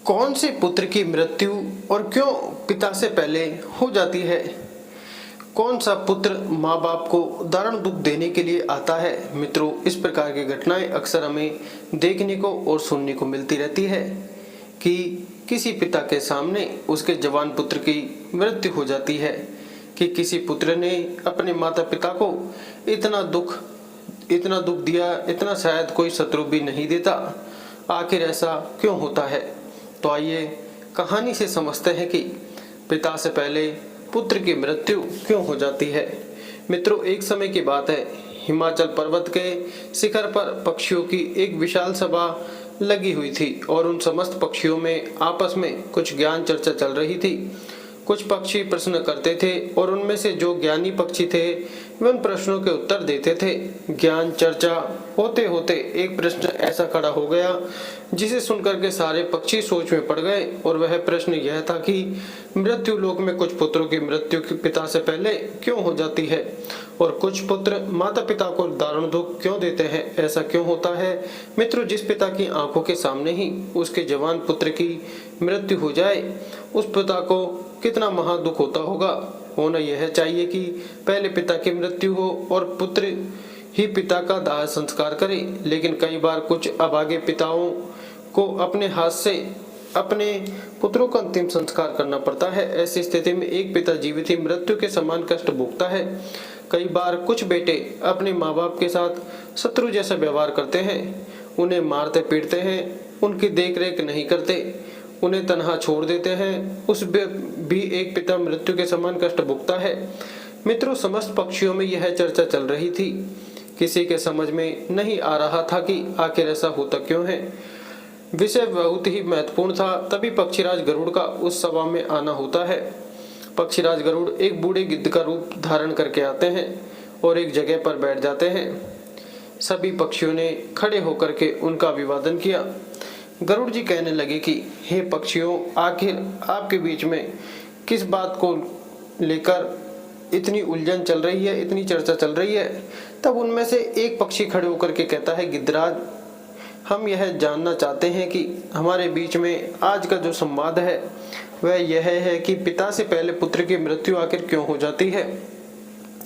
कौन से पुत्र की मृत्यु और क्यों पिता से पहले हो जाती है? कौन सा पुत्र माँ बाप को दारुण दुख देने के लिए आता है? मित्रों, इस प्रकार की घटनाएं अक्सर हमें देखने को और सुनने को मिलती रहती है कि किसी पिता के सामने उसके जवान पुत्र की मृत्यु हो जाती है, कि किसी पुत्र ने अपने माता पिता को इतना दुख दिया, इतना शायद कोई शत्रु भी नहीं देता। आखिर ऐसा क्यों होता है? तो आइए कहानी से समझते हैं कि पिता से पहले पुत्र की मृत्यु क्यों हो जाती है। मित्रों, एक समय की बात है, हिमाचल पर्वत के शिखर पर पक्षियों की एक विशाल सभा लगी हुई थी और उन समस्त पक्षियों में आपस में कुछ ज्ञान चर्चा चल रही थी। कुछ पक्षी प्रश्न करते थे और उनमें से जो ज्ञानी पक्षी थे वे उन प्रश्नों के उत्तर देते थे। ज्ञान चर्चा होते होते एक प्रश्न ऐसा खड़ा हो गया जिसे सुनकर के सारे पक्षी सोच में पड़ गए, और वह प्रश्न यह था कि मृत्यु लोक में कुछ पुत्रों की मृत्यु पिता से पहले क्यों हो जाती है और कुछ पुत्र माता पिता को दारुण दुख क्यों देते हैं? ऐसा क्यों होता है? मित्रों, जिस पिता की आंखों के सामने ही उसके जवान पुत्र की मृत्यु हो जाए, उस पिता को कितना महादुख होता होगा। होना यह चाहिए कि पहले पिता की मृत्यु हो और पुत्र ही पिता का दाह संस्कार करे, लेकिन कई बार कुछ अभागे पिताओं को अपने हाथ से अपने पुत्रों का अंतिम संस्कार करना पड़ता है। ऐसी स्थिति में एक पिता जीवित ही मृत्यु के समान कष्ट भोगता है। कई बार कुछ बेटे अपने माँ बाप के साथ शत्रु जैसा व्यवहार करते हैं, उन्हें मारते पीटते हैं, उनकी देखरेख नहीं करते, उन्हें तनहा छोड़ देते हैं। उस भी एक पिता मृत्यु के समान कष्ट भुगता है। मित्रों, समस्त पक्षियों में यह चर्चा चल रही थी। किसी के समझ में नहीं आ रहा था कि आखिर ऐसा होता क्यों है। विषय बहुत ही महत्वपूर्ण था, तभी पक्षीराज गरुड़ का उस सभा में आना होता है। पक्षीराज गरुड़ एक बूढ़े गिद्ध का रूप धारण करके आते हैं और एक जगह पर बैठ जाते हैं। सभी पक्षियों ने खड़े होकर के उनका अभिवादन किया। गरुड़ जी कहने लगे कि हे पक्षियों, आखिर आपके बीच में किस बात को लेकर इतनी उलझन चल रही है, इतनी चर्चा चल रही है? तब उनमें से एक पक्षी खड़े होकर के कहता है, गिद्धराज, हम यह जानना चाहते हैं कि हमारे बीच में आज का जो संवाद है वह यह है कि पिता से पहले पुत्र की मृत्यु आखिर क्यों हो जाती है।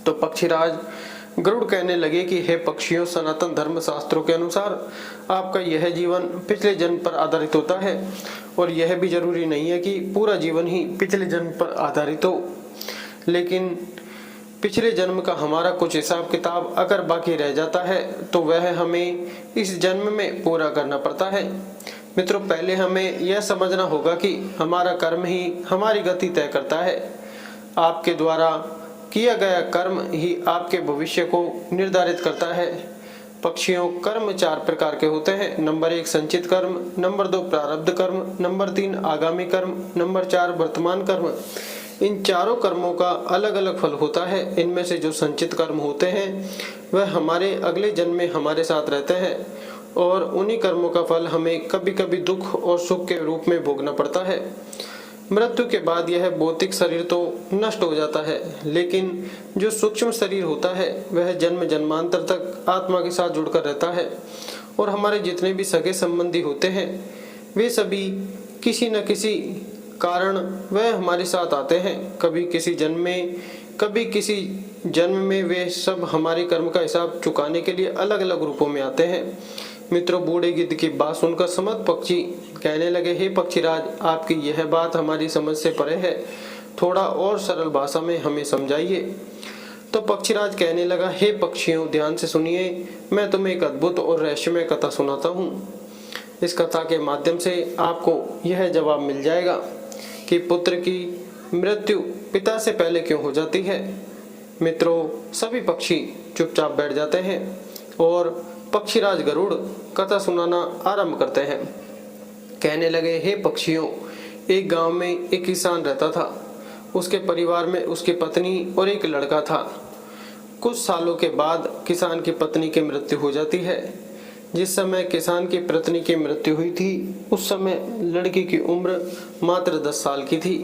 तो पक्षीराज गरुड़ कहने लगे कि हे पक्षियों, सनातन धर्म शास्त्रों के अनुसार आपका यह जीवन पिछले जन्म पर आधारित होता है, और यह भी जरूरी नहीं है कि पूरा जीवन ही पिछले जन्म पर आधारित हो, लेकिन पिछले जन्म का हमारा कुछ हिसाब किताब अगर बाकी रह जाता है तो वह हमें इस जन्म में पूरा करना पड़ता है। मित्रों, पहले हमें यह समझना होगा कि हमारा कर्म ही हमारी गति तय करता है। आपके द्वारा किया गया कर्म ही आपके भविष्य को निर्धारित करता है। पक्षियों, कर्म 4 प्रकार के होते हैं। नंबर 1 संचित कर्म, नंबर 2 प्रारब्ध कर्म, नंबर 3 आगामी कर्म, नंबर 4 वर्तमान कर्म। इन चारों कर्मों का अलग अलग फल होता है। इनमें से जो संचित कर्म होते हैं वह हमारे अगले जन्म में हमारे साथ रहते हैं, और उन्हीं कर्मों का फल हमें कभी कभी दुख और सुख के रूप में भोगना पड़ता है। मृत्यु के बाद यह भौतिक शरीर तो नष्ट हो जाता है, लेकिन जो सूक्ष्म शरीर होता है वह जन्म जन्मांतर तक आत्मा के साथ जुड़कर रहता है, और हमारे जितने भी सगे संबंधी होते हैं वे सभी किसी न किसी कारण वह हमारे साथ आते हैं। कभी किसी जन्म में, कभी किसी जन्म में वे सब हमारे कर्म का हिसाब चुकाने के लिए अलग अलग रूपों में आते हैं। मित्रों, बूढ़े गिद्ध की बात सुनकर समस्त पक्षी कहने लगे, हे पक्षीराज, आपकी यह बात हमारी समझ से परे है, थोड़ा और सरल भाषा में हमें समझाइए। तो पक्षीराज कहने लगा, हे पक्षियों, ध्यान से सुनिए, मैं तुम्हें एक अद्भुत और रहस्यमय कथा सुनाता हूँ। इस कथा के माध्यम से आपको यह जवाब मिल जाएगा कि पुत्र की मृत्यु पिता से पहले क्यों हो जाती है। मित्रों, सभी पक्षी चुपचाप बैठ जाते हैं और पक्षीराज गरुड़ कथा सुनाना आरंभ करते हैं। कहने लगे, हे पक्षियों, एक गांव में एक किसान रहता था। उसके परिवार में उसकी पत्नी और एक लड़का था। कुछ सालों के बाद किसान की पत्नी की मृत्यु हो जाती है। जिस समय किसान की पत्नी की मृत्यु हुई थी उस समय लड़की की उम्र मात्र 10 साल की थी।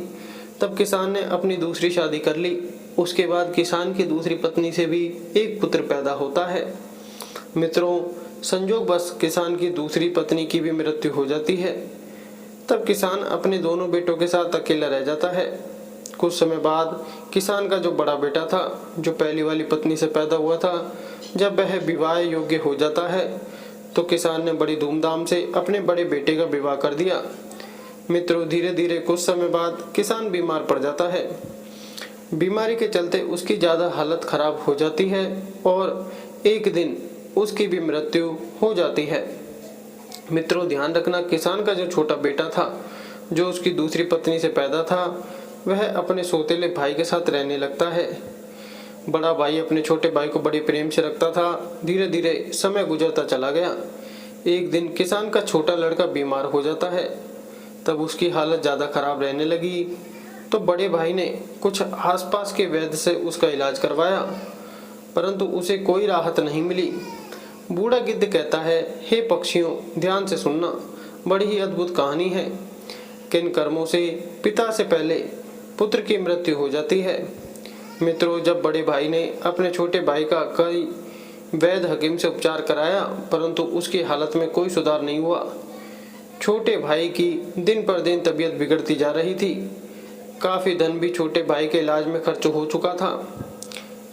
तब किसान ने अपनी दूसरी शादी कर ली। उसके बाद किसान की दूसरी पत्नी से भी एक पुत्र पैदा होता है। मित्रों, संजोगवश किसान की दूसरी पत्नी की भी मृत्यु हो जाती है। तब किसान अपने दोनों बेटों के साथ अकेला रह जाता है। कुछ समय बाद किसान का जो बड़ा बेटा था, जो पहली वाली पत्नी से पैदा हुआ था, जब वह विवाह योग्य हो जाता है तो किसान ने बड़ी धूमधाम से अपने बड़े बेटे का विवाह कर दिया। मित्रों, धीरे धीरे कुछ समय बाद किसान बीमार पड़ जाता है। बीमारी के चलते उसकी ज़्यादा हालत खराब हो जाती है और एक दिन उसकी भी मृत्यु हो जाती है। मित्रों, ध्यान रखना, किसान का जो छोटा बेटा था, जो उसकी दूसरी पत्नी से पैदा था, वह अपने सौतेले भाई के साथ रहने लगता है। बड़ा भाई अपने छोटे भाई को बड़े प्रेम से रखता था। धीरे धीरे समय गुजरता चला गया। एक दिन किसान का छोटा लड़का बीमार हो जाता है। तब उसकी हालत ज़्यादा खराब रहने लगी तो बड़े भाई ने कुछ आसपास के वैद्य से उसका इलाज करवाया, परंतु उसे कोई राहत नहीं मिली। बूढ़ा गिद्ध कहता है, हे पक्षियों, ध्यान से सुनना, बड़ी ही अद्भुत कहानी है। किन कर्मों से पिता से पहले पुत्र की मृत्यु हो जाती है। मित्रों, जब बड़े भाई ने अपने छोटे भाई का कई वैद्य हकीम से उपचार कराया, परंतु उसकी हालत में कोई सुधार नहीं हुआ। छोटे भाई की दिन पर दिन तबीयत बिगड़ती जा रही थी। काफी धन भी छोटे भाई के इलाज में खर्च हो चुका था।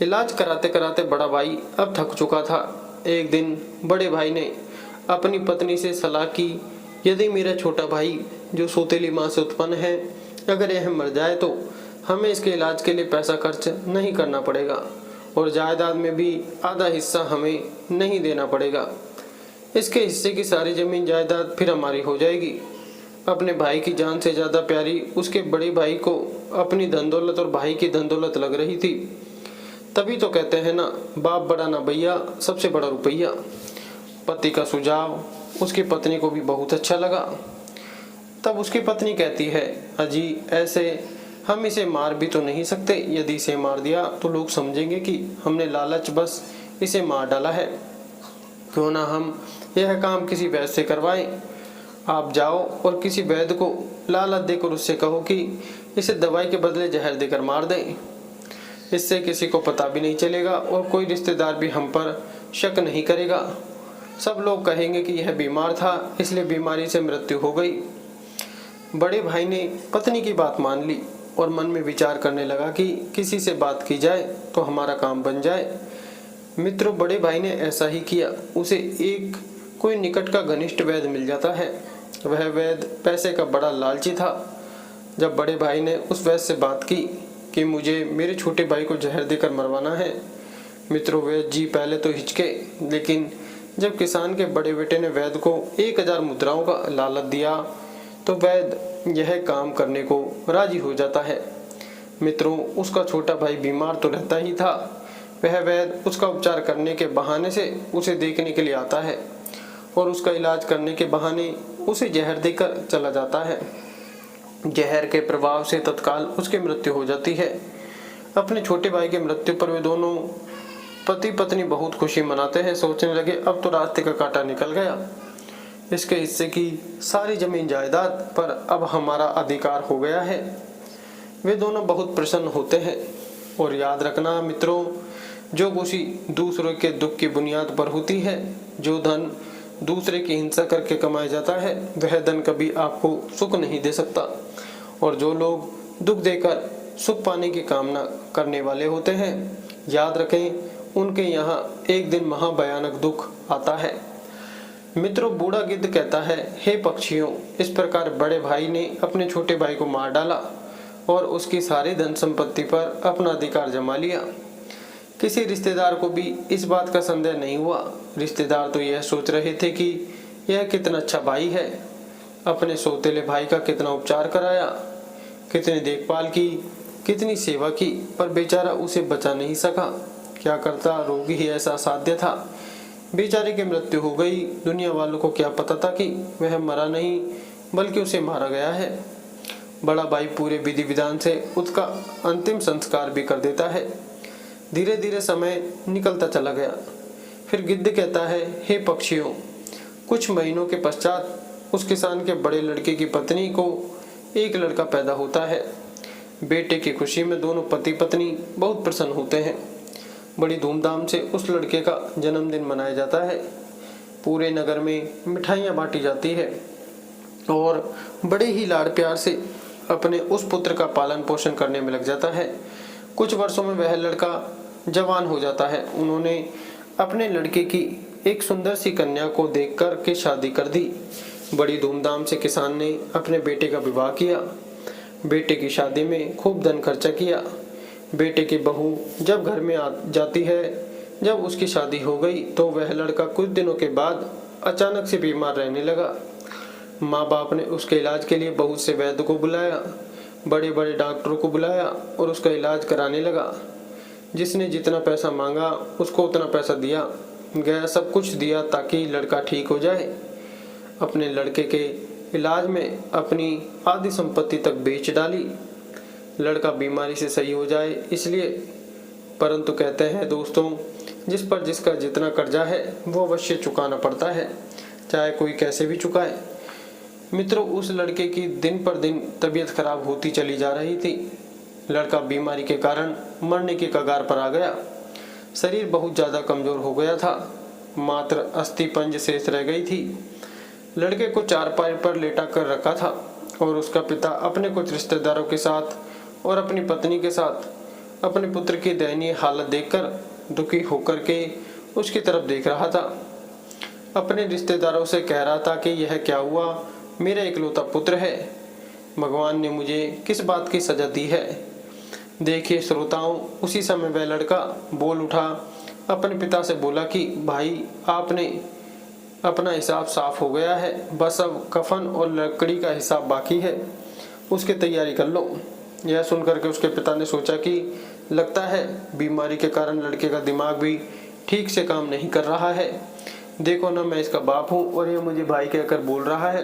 इलाज कराते कराते बड़ा भाई अब थक चुका था। एक दिन बड़े भाई ने अपनी पत्नी से सलाह की, यदि मेरा छोटा भाई जो सौतेली माँ से उत्पन्न है, अगर यह मर जाए तो हमें इसके इलाज के लिए पैसा खर्च नहीं करना पड़ेगा और जायदाद में भी आधा हिस्सा हमें नहीं देना पड़ेगा। इसके हिस्से की सारी जमीन जायदाद फिर हमारी हो जाएगी। अपने भाई की जान से ज़्यादा प्यारी उसके बड़े भाई को अपनी धन दौलत और भाई की धन दौलत लग रही थी। तभी तो कहते हैं ना, बाप बड़ा ना भैया, सबसे बड़ा रुपया। पति का सुझाव उसकी पत्नी को भी बहुत अच्छा लगा। तब उसकी पत्नी कहती है, अजी, ऐसे हम इसे मार भी तो नहीं सकते। यदि इसे मार दिया तो लोग समझेंगे कि हमने लालच बस इसे मार डाला है। क्यों ना हम यह काम किसी वैद्य से करवाएं। आप जाओ और किसी वैद्य को लालच देकर उससे कहो कि इसे दवाई के बदले जहर देकर मार दें। इससे किसी को पता भी नहीं चलेगा और कोई रिश्तेदार भी हम पर शक नहीं करेगा। सब लोग कहेंगे कि यह बीमार था, इसलिए बीमारी से मृत्यु हो गई। बड़े भाई ने पत्नी की बात मान ली और मन में विचार करने लगा कि किसी से बात की जाए तो हमारा काम बन जाए। मित्रों, बड़े भाई ने ऐसा ही किया। उसे एक कोई निकट का घनिष्ठ वैद्य मिल जाता है। वह वैद्य पैसे का बड़ा लालची था। जब बड़े भाई ने उस वैद्य से बात की कि मुझे मेरे छोटे भाई को जहर देकर मरवाना है, मित्रों, वैद्य जी पहले तो हिचके, लेकिन जब किसान के बड़े बेटे ने वैद्य को 1000 मुद्राओं का लालच दिया तो वैद्य यह काम करने को राजी हो जाता है। मित्रों, उसका छोटा भाई बीमार तो रहता ही था। वह वैद्य उसका उपचार करने के बहाने से उसे देखने के लिए आता है और उसका इलाज करने के बहाने उसे जहर देकर चला जाता है। जहर के प्रभाव से तत्काल उसकी मृत्यु हो जाती है। अपने छोटे भाई की मृत्यु पर वे दोनों पति पत्नी बहुत खुशी मनाते हैं। सोचने लगे, अब तो रास्ते का कांटा निकल गया। इसके हिस्से की सारी जमीन जायदाद पर अब हमारा अधिकार हो गया है। वे दोनों बहुत प्रसन्न होते हैं। और याद रखना मित्रों, जो खुशी दूसरों के दुख की बुनियाद पर होती है, जो धन दूसरे की हिंसा करके कमाया जाता है, वह धन कभी आपको सुख नहीं दे सकता। और जो लोग दुख देकर सुख पाने की कामना करने वाले होते हैं, याद रखें, उनके यहाँ एक दिन महाभयानक दुख आता है। मित्रों, बूढ़ा गिद्ध कहता है, हे पक्षियों, इस प्रकार बड़े भाई ने अपने छोटे भाई को मार डाला और उसकी सारी धन संपत्ति पर अपना अधिकार जमा लिया। किसी रिश्तेदार को भी इस बात का संदेह नहीं हुआ। रिश्तेदार तो यह सोच रहे थे कि यह कितना अच्छा भाई है, अपने सौतेले भाई का कितना उपचार कराया, कितनी देखभाल की, कितनी सेवा की, पर बेचारा उसे बचा नहीं सका। क्या करता, रोगी ही ऐसा साध्य था। बेचारे की मृत्यु हो गई। दुनिया वालों को क्या पता था कि वह मरा नहीं बल्कि उसे मारा गया है। बड़ा भाई पूरे विधि विधान से उसका अंतिम संस्कार भी कर देता है। धीरे धीरे समय निकलता चला गया। फिर गिद्ध कहता है, हे पक्षियों, कुछ महीनों के पश्चात उस किसान के बड़े लड़के की पत्नी को एक लड़का पैदा होता है। बेटे की खुशी में दोनों पति पत्नी बहुत प्रसन्न होते हैं। बड़ी धूमधाम से उस लड़के का जन्मदिन मनाया जाता है। पूरे नगर में मिठाइयाँ बांटी जाती है। और बड़े ही लाड़ प्यार से अपने उस पुत्र का पालन पोषण करने में लग जाता है। कुछ वर्षों में वह लड़का जवान हो जाता है। उन्होंने अपने लड़के की एक सुंदर सी कन्या को देखकर के शादी कर दी। बड़ी धूमधाम से किसान ने अपने बेटे का विवाह किया। बेटे की शादी में खूब धन खर्चा किया। बेटे की बहू जब घर में आ जाती है, जब उसकी शादी हो गई तो वह लड़का कुछ दिनों के बाद अचानक से बीमार रहने लगा। माँ बाप ने उसके इलाज के लिए बहुत से वैद्य को बुलाया, बड़े बड़े डॉक्टरों को बुलाया और उसका इलाज कराने लगा। जिसने जितना पैसा मांगा उसको उतना पैसा दिया गया, सब कुछ दिया ताकि लड़का ठीक हो जाए। अपने लड़के के इलाज में अपनी आधी संपत्ति तक बेच डाली, लड़का बीमारी से सही हो जाए इसलिए। परंतु कहते हैं दोस्तों, जिस पर जिसका जितना कर्जा है वो अवश्य चुकाना पड़ता है, चाहे कोई कैसे भी चुकाए। मित्रों, उस लड़के की दिन पर दिन तबीयत खराब होती चली जा रही थी। लड़का बीमारी के कारण मरने के कगार पर आ गया। शरीर बहुत ज़्यादा कमज़ोर हो गया था, मात्र अस्थि पंज शेष रह गई थी। लड़के को चारपाई पर लेटा कर रखा था और उसका पिता अपने कुछ रिश्तेदारों के साथ और अपनी पत्नी के साथ अपने पुत्र की दयनीय हालत देखकर दुखी होकर के उसकी तरफ देख रहा था। अपने रिश्तेदारों से कह रहा था कि यह क्या हुआ, मेरा इकलौता पुत्र है, भगवान ने मुझे किस बात की सजा दी है। देखिए श्रोताओं, उसी समय वह लड़का बोल उठा, अपने पिता से बोला कि भाई, आपने अपना हिसाब साफ हो गया है, बस अब कफन और लकड़ी का हिसाब बाकी है, उसकी तैयारी कर लो। यह सुनकर के उसके पिता ने सोचा कि लगता है बीमारी के कारण लड़के का दिमाग भी ठीक से काम नहीं कर रहा है। देखो ना, मैं इसका बाप हूँ और ये मुझे भाई कहकर बोल रहा है।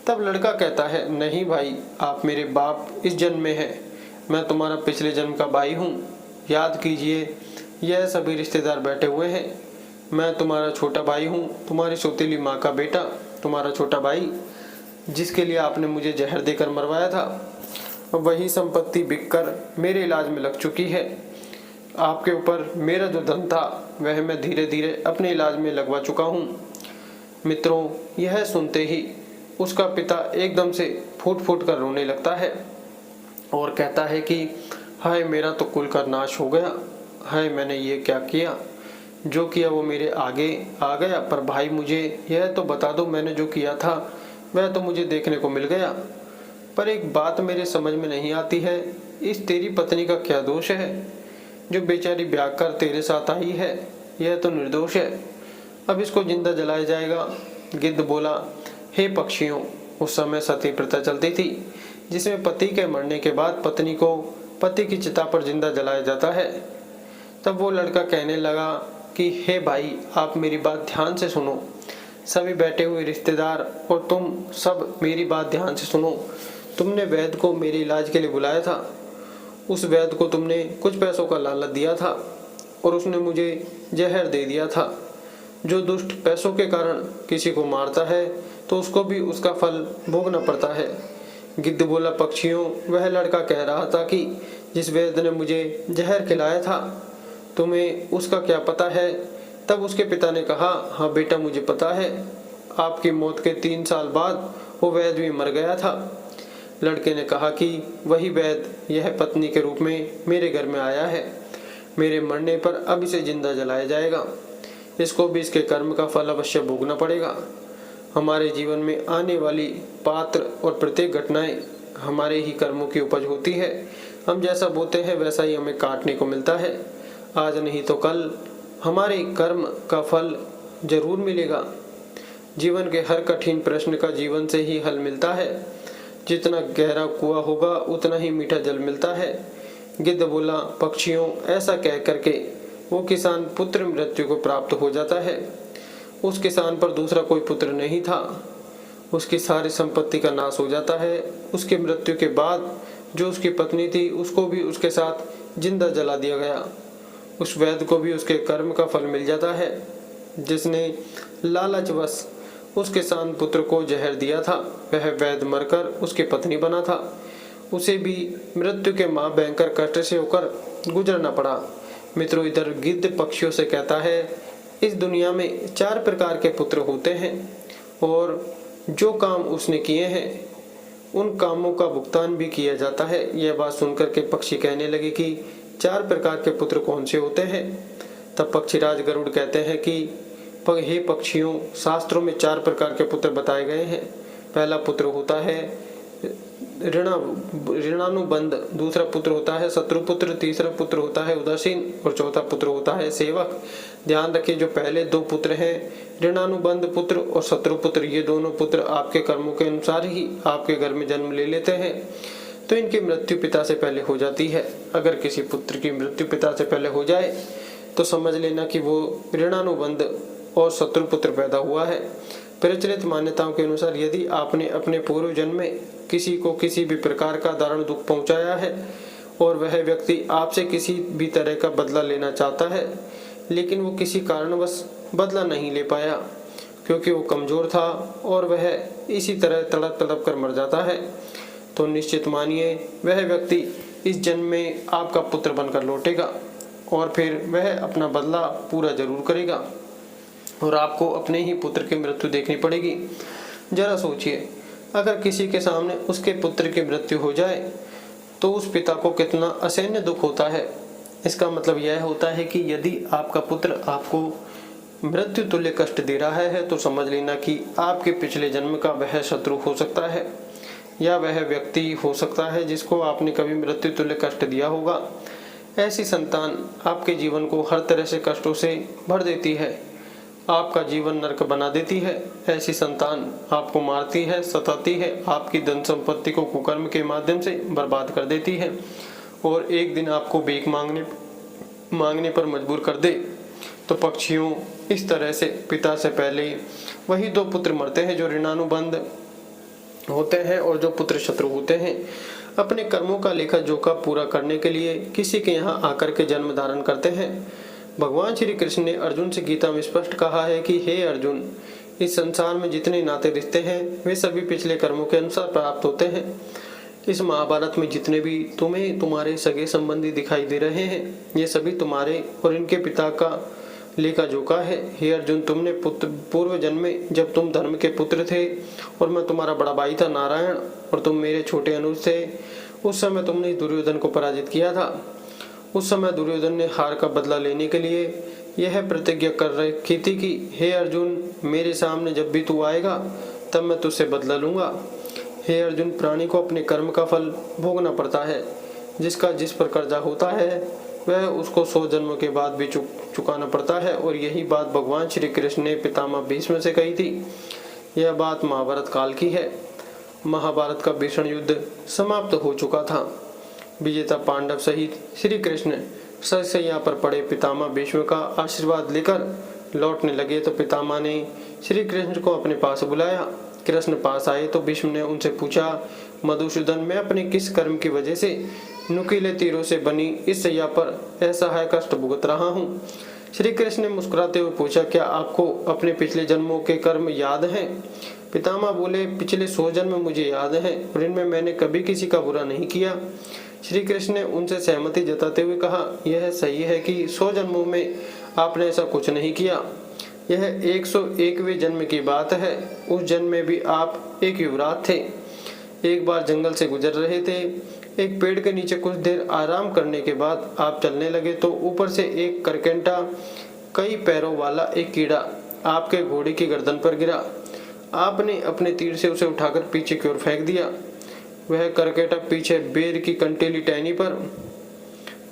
तब लड़का कहता है, नहीं भाई, आप मेरे बाप इस जन्म में हैं, मैं तुम्हारा पिछले जन्म का भाई हूँ। याद कीजिए, यह सभी रिश्तेदार बैठे हुए हैं। मैं तुम्हारा छोटा भाई हूँ, तुम्हारी सौतेली माँ का बेटा, तुम्हारा छोटा भाई, जिसके लिए आपने मुझे जहर देकर मरवाया था। वही संपत्ति बिककर मेरे इलाज में लग चुकी है। आपके ऊपर मेरा जो धन था वह मैं धीरे धीरे अपने इलाज में लगवा चुका हूँ। मित्रों, यह सुनते ही उसका पिता एकदम से फूट फूट कर रोने लगता है और कहता है कि हाय, मेरा तो कुल का नाश हो गया। हाय, मैंने ये क्या किया, जो किया वो मेरे आगे आ गया। पर भाई, मुझे यह तो बता दो, मैंने जो किया था वह तो मुझे देखने को मिल गया। पर एक बात मेरे समझ में नहीं आती है, इस तेरी पत्नी का क्या दोष है जो बेचारी ब्याह कर तेरे साथ आई है? यह तो निर्दोष है, अब इसको जिंदा जलाया जाएगा। गिद्ध बोला, हे पक्षियों, उस समय सती प्रथा चलती थी जिसमें पति के मरने के बाद पत्नी को पति की चिता पर जिंदा जलाया जाता है। तब वो लड़का कहने लगा कि हे भाई, आप मेरी बात ध्यान से सुनो, सभी बैठे हुए रिश्तेदार और तुम सब मेरी बात ध्यान से सुनो। तुमने वैद्य को मेरे इलाज के लिए बुलाया था, उस वैद्य को तुमने कुछ पैसों का लालच दिया था और उसने मुझे जहर दे दिया था। जो दुष्ट पैसों के कारण किसी को मारता है तो उसको भी उसका फल भोगना पड़ता है। गिद्ध बोला, पक्षियों, वह लड़का कह रहा था कि जिस वैद्य ने मुझे जहर खिलाया था, तुम्हें उसका क्या पता है? तब उसके पिता ने कहा, हाँ बेटा, मुझे पता है, आपकी मौत के 3 साल बाद वो वैद्य भी मर गया था। लड़के ने कहा कि वही वैद्य यह पत्नी के रूप में मेरे घर में आया है, मेरे मरने पर अब इसे जिंदा जलाया जाएगा, इसको भी इसके कर्म का फल अवश्य भोगना पड़ेगा। हमारे जीवन में आने वाली पात्र और प्रत्येक घटनाएं हमारे ही कर्मों की उपज होती है। हम जैसा बोते हैं वैसा ही हमें काटने को मिलता है। आज नहीं तो कल हमारे कर्म का फल जरूर मिलेगा। जीवन के हर कठिन प्रश्न का जीवन से ही हल मिलता है। जितना गहरा कुआं होगा उतना ही मीठा जल मिलता है। गिद्ध बोला, पक्षियों, ऐसा कह करके वो किसान पुत्र मृत्यु को प्राप्त हो जाता है। उस किसान पर दूसरा कोई पुत्र नहीं था, उसकी सारी संपत्ति का नाश हो जाता है। उसकी मृत्यु के बाद जो उसकी पत्नी थी उसको भी उसके साथ जिंदा जला दिया गया। उस वैद्य को भी उसके कर्म का फल मिल जाता है। जिसने लालचवश उस किसान पुत्र को जहर दिया था, वह वैद्य मरकर उसकी पत्नी बना था। उसे भी मृत्यु के मां भयंकर कष्ट से होकर गुजरना पड़ा। मित्रों, इधर गिद्ध पक्षियों से कहता है, इस दुनिया में 4 प्रकार के पुत्र होते हैं और जो काम उसने किए हैं उन कामों का भुगतान भी किया जाता है। यह बात सुनकर के पक्षी कहने लगे कि 4 प्रकार के पुत्र कौन से होते हैं? तब पक्षीराज गरुड़ कहते हैं कि हे पक्षियों, शास्त्रों में 4 प्रकार के पुत्र बताए गए हैं। पहला पुत्र होता है ऋणानुबंध, दूसरा पुत्र होता है शत्रुपुत्र, तीसरा पुत्र होता है उदासीन और चौथा पुत्र होता है सेवक। ध्यान रखिए, जो पहले 2 पुत्र हैं, ऋणानुबंध पुत्र और शत्रुपुत्र, ये दोनों पुत्र आपके कर्मों के अनुसार ही आपके घर में जन्म ले लेते हैं, तो इनकी मृत्यु पिता से पहले हो जाती है। अगर किसी पुत्र की मृत्यु पिता से पहले हो जाए तो समझ लेना कि वो ऋणानुबंध और शत्रुपुत्र पैदा हुआ है। प्रचलित मान्यताओं के अनुसार यदि आपने अपने पूर्व जन्म में किसी को किसी भी प्रकार का दारुण दुख पहुंचाया है और वह व्यक्ति आपसे किसी भी तरह का बदला लेना चाहता है, लेकिन वो किसी कारणवश बदला नहीं ले पाया क्योंकि वो कमजोर था और वह इसी तरह तड़प तड़प कर मर जाता है, तो निश्चित मानिए वह व्यक्ति इस जन्म में आपका पुत्र बनकर लौटेगा और फिर वह अपना बदला पूरा जरूर करेगा और आपको अपने ही पुत्र की मृत्यु देखनी पड़ेगी। जरा सोचिए, अगर किसी के सामने उसके पुत्र की मृत्यु हो जाए तो उस पिता को कितना असहनीय दुख होता है। इसका मतलब यह होता है कि यदि आपका पुत्र आपको मृत्यु तुल्य कष्ट दे रहा है तो समझ लेना कि आपके पिछले जन्म का वह शत्रु हो सकता है या वह व्यक्ति हो सकता है जिसको आपने कभी मृत्यु तुल्य कष्ट दिया होगा। ऐसी संतान आपके जीवन को हर तरह से कष्टों से भर देती है, आपका जीवन नरक बना देती है। ऐसी संतान आपको मारती है, सताती है, आपकी धन संपत्ति को कुकर्म के माध्यम से बर्बाद कर देती है और एक दिन आपको भीख मांगने पर मजबूर कर दे। तो पक्षियों, इस तरह से पिता से पहले वही 2 पुत्र मरते हैं जो ऋणानुबंध होते हैं और जो पुत्र शत्रु होते हैं। अपने कर्मों का लेखा जोखा पूरा करने के लिए किसी के यहाँ आकर के जन्म धारण करते हैं। भगवान श्री कृष्ण ने अर्जुन से गीता में स्पष्ट कहा है कि हे अर्जुन, इस संसार में जितने नाते रिश्ते हैं वे सभी पिछले कर्मों के अनुसार प्राप्त होते हैं। इस महाभारत में जितने भी तुम्हें तुम्हारे सगे संबंधी दिखाई दे रहे हैं, ये सभी तुम्हारे और इनके पिता का लेखा जोखा है। हे अर्जुन, तुमने पूर्व जन्म में जब तुम धर्म के पुत्र थे और मैं तुम्हारा बड़ा भाई था नारायण और तुम मेरे छोटे अनुज थे, उस समय तुमने दुर्योधन को पराजित किया था। उस समय दुर्योधन ने हार का बदला लेने के लिए यह प्रतिज्ञा कर रखी थी कि हे अर्जुन, मेरे सामने जब भी तू आएगा तब मैं तुझसे बदला लूंगा। हे अर्जुन, प्राणी को अपने कर्म का फल भोगना पड़ता है। जिसका जिस पर कर्जा होता है वह उसको 100 जन्मों के बाद भी चुकाना पड़ता है और यही बात भगवान श्री कृष्ण ने पितामह भीष्म से कही थी। यह बात महाभारत काल की है। महाभारत का भीषण युद्ध समाप्त हो चुका था। विजेता पांडव सहित श्री कृष्ण सशैया पर पड़े पितामह भीष्म का आशीर्वाद लेकर लौटने लगे तो पितामह ने श्री कृष्ण को अपने पास बुलाया। कृष्ण पास आए तो भीष्म ने उनसे पूछा, मधुसूदन, मैं अपने किस कर्म की वजह से नुकीले तीरों से बनी इस सैया पर असहाय कष्ट भुगत रहा हूँ? श्री कृष्ण ने मुस्कुराते हुए पूछा, क्या आपको अपने पिछले जन्मों के कर्म याद हैं? पितामह बोले, पिछले 100 जन्म मुझे याद हैं और इनमें मैंने कभी किसी का बुरा नहीं किया। श्री कृष्ण ने उनसे सहमति जताते हुए कहा, यह सही है कि 100 जन्मों में आपने ऐसा कुछ नहीं किया। यह 101वें जन्म की बात है। उस जन्म में भी आप एक युवराज थे। एक बार जंगल से गुजर रहे थे। एक पेड़ के नीचे कुछ देर आराम करने के बाद आप चलने लगे तो ऊपर से एक करकेंटा कई पैरों वाला एक कीड़ा आपके घोड़े की गर्दन पर गिरा। आपने अपने तीर से उसे उठाकर पीछे की ओर फेंक दिया। वह करकेटा पीछे बेर की कंटीली टहनी पर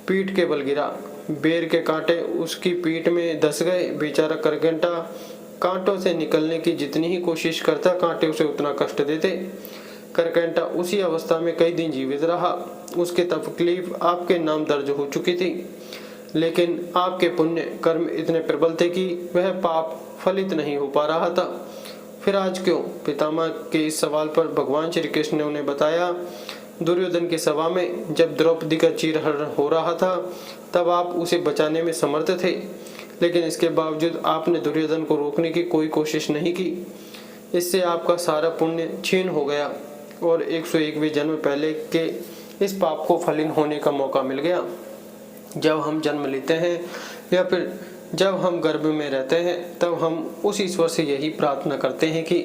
पीठ के बल गिरा। बेर के कांटे उसकी पीठ में धस गए। बेचारा करकेटा कांटों से निकलने की जितनी ही कोशिश करता, कांटे उसे उतना कष्ट देते। करकेटा उसी अवस्था में कई दिन जीवित रहा। उसके तकलीफ आपके नाम दर्ज हो चुकी थी, लेकिन आपके पुण्य कर्म इतने प्रबल थे कि वह पाप फलित नहीं हो पा रहा था। फिर आज क्यों? पितामह के इस सवाल पर भगवान श्री कृष्ण ने उन्हें बताया, दुर्योधन की सभा में जब द्रौपदी का चीरहरण हो रहा था तब आप उसे बचाने में समर्थ थे, लेकिन इसके बावजूद आपने दुर्योधन को रोकने की कोई कोशिश नहीं की। इससे आपका सारा पुण्य छीन हो गया और 101वें जन्म पहले के इस पाप को फलित होने का मौका मिल गया। जब हम जन्म लेते हैं या फिर जब हम गर्भ में रहते हैं तब हम उस ईश्वर से यही प्रार्थना करते हैं कि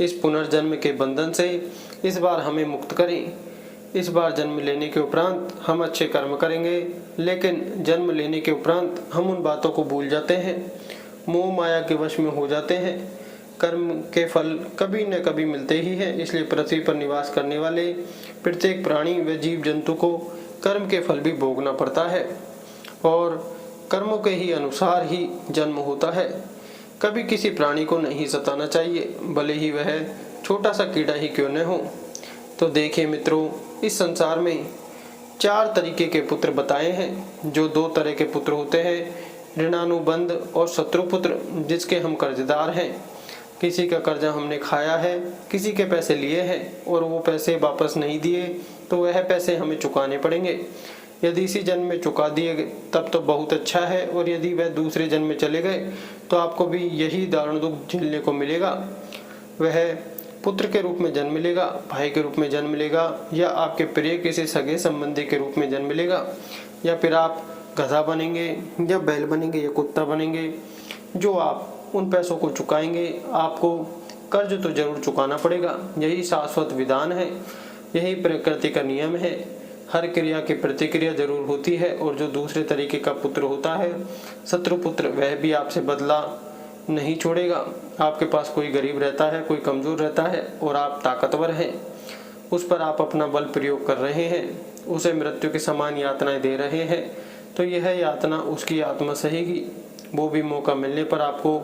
इस पुनर्जन्म के बंधन से इस बार हमें मुक्त करें। इस बार जन्म लेने के उपरांत हम अच्छे कर्म करेंगे, लेकिन जन्म लेने के उपरांत हम उन बातों को भूल जाते हैं, मोह माया के वश में हो जाते हैं। कर्म के फल कभी न कभी मिलते ही हैं, इसलिए पृथ्वी पर निवास करने वाले प्रत्येक प्राणी व जीव जंतु को कर्म के फल भी भोगना पड़ता है और कर्मों के ही अनुसार ही जन्म होता है। कभी किसी प्राणी को नहीं सताना चाहिए, भले ही वह छोटा सा कीड़ा ही क्यों न हो। तो देखिए मित्रों, इस संसार में 4 तरीके के पुत्र बताए हैं। जो 2 तरह के पुत्र होते हैं, ऋणानुबंध और शत्रुपुत्र, जिसके हम कर्जदार हैं। किसी का कर्जा हमने खाया है, किसी के पैसे लिए हैं और वो पैसे वापस नहीं दिए तो वह पैसे हमें चुकाने पड़ेंगे। यदि इसी जन्म में चुका दिए तब तो बहुत अच्छा है, और यदि वह दूसरे जन्म में चले गए तो आपको भी यही दारुण दुख झेलने को मिलेगा। वह पुत्र के रूप में जन्म लेगा, भाई के रूप में जन्म लेगा, या आपके प्रिय किसी सगे संबंधी के रूप में जन्म लेगा, या फिर आप गधा बनेंगे या बैल बनेंगे या कुत्ता बनेंगे। जो आप उन पैसों को चुकाएंगे, आपको कर्ज तो जरूर चुकाना पड़ेगा। यही शाश्वत विधान है, यही प्रकृति का नियम है। हर क्रिया की प्रतिक्रिया जरूर होती है, और जो दूसरे तरीके का पुत्र होता है, शत्रुपुत्र, वह भी आपसे बदला नहीं छोड़ेगा। आपके पास कोई गरीब रहता है, कोई कमजोर रहता है और आप ताकतवर हैं, उस पर आप अपना बल प्रयोग कर रहे हैं, उसे मृत्यु के समान यातनाएं दे रहे हैं, तो यह यातना उसकी आत्मा सहेगी। वो भी मौका मिलने पर आपको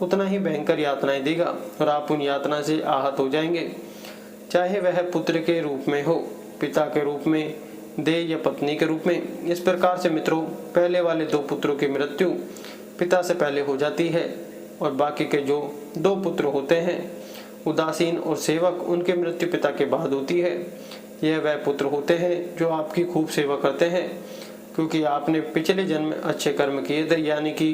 उतना ही भयंकर यातनाएं देगा और आप उन यातना से आहत हो जाएंगे, चाहे वह पुत्र के रूप में हो, पिता के रूप में दे या पत्नी के रूप में। इस प्रकार से मित्रों, पहले वाले 2 पुत्रों की मृत्यु पिता से पहले हो जाती है, और बाकी के जो 2 पुत्र होते हैं, उदासीन और सेवक, उनकी मृत्यु पिता के बाद होती है। यह वह पुत्र होते हैं जो आपकी खूब सेवा करते हैं, क्योंकि आपने पिछले जन्म में अच्छे कर्म किए थे। यानी कि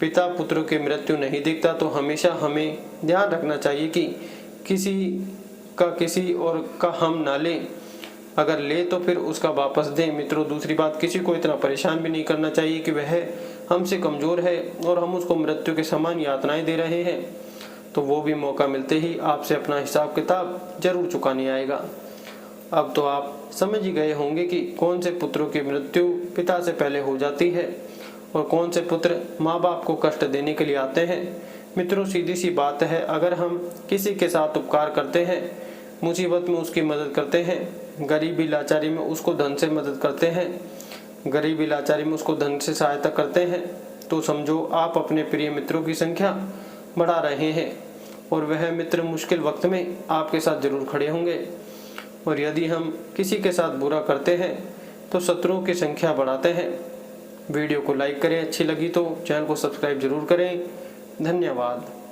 पिता पुत्रों की मृत्यु नहीं देखता। तो हमेशा हमें ध्यान रखना चाहिए कि किसी का किसी और का हम ना लें, अगर ले तो फिर उसका वापस दें। मित्रों, दूसरी बात, किसी को इतना परेशान भी नहीं करना चाहिए कि वह हमसे कमजोर है और हम उसको मृत्यु के समान यातनाएं दे रहे हैं, तो वो भी मौका मिलते ही आपसे अपना हिसाब किताब जरूर चुकाने आएगा। अब तो आप समझ ही गए होंगे कि कौन से पुत्रों की मृत्यु पिता से पहले हो जाती है और कौन से पुत्र माँ बाप को कष्ट देने के लिए आते हैं। मित्रों, सीधी सी बात है, अगर हम किसी के साथ उपकार करते हैं, मुसीबत में उसकी मदद करते हैं, गरीबी लाचारी में उसको धन से मदद करते हैं, गरीबी लाचारी में उसको धन से सहायता करते हैं, तो समझो आप अपने प्रिय मित्रों की संख्या बढ़ा रहे हैं, और वह मित्र मुश्किल वक्त में आपके साथ जरूर खड़े होंगे। और यदि हम किसी के साथ बुरा करते हैं तो शत्रुओं की संख्या बढ़ाते हैं। वीडियो को लाइक करें, अच्छी लगी तो चैनल को सब्सक्राइब जरूर करें। धन्यवाद।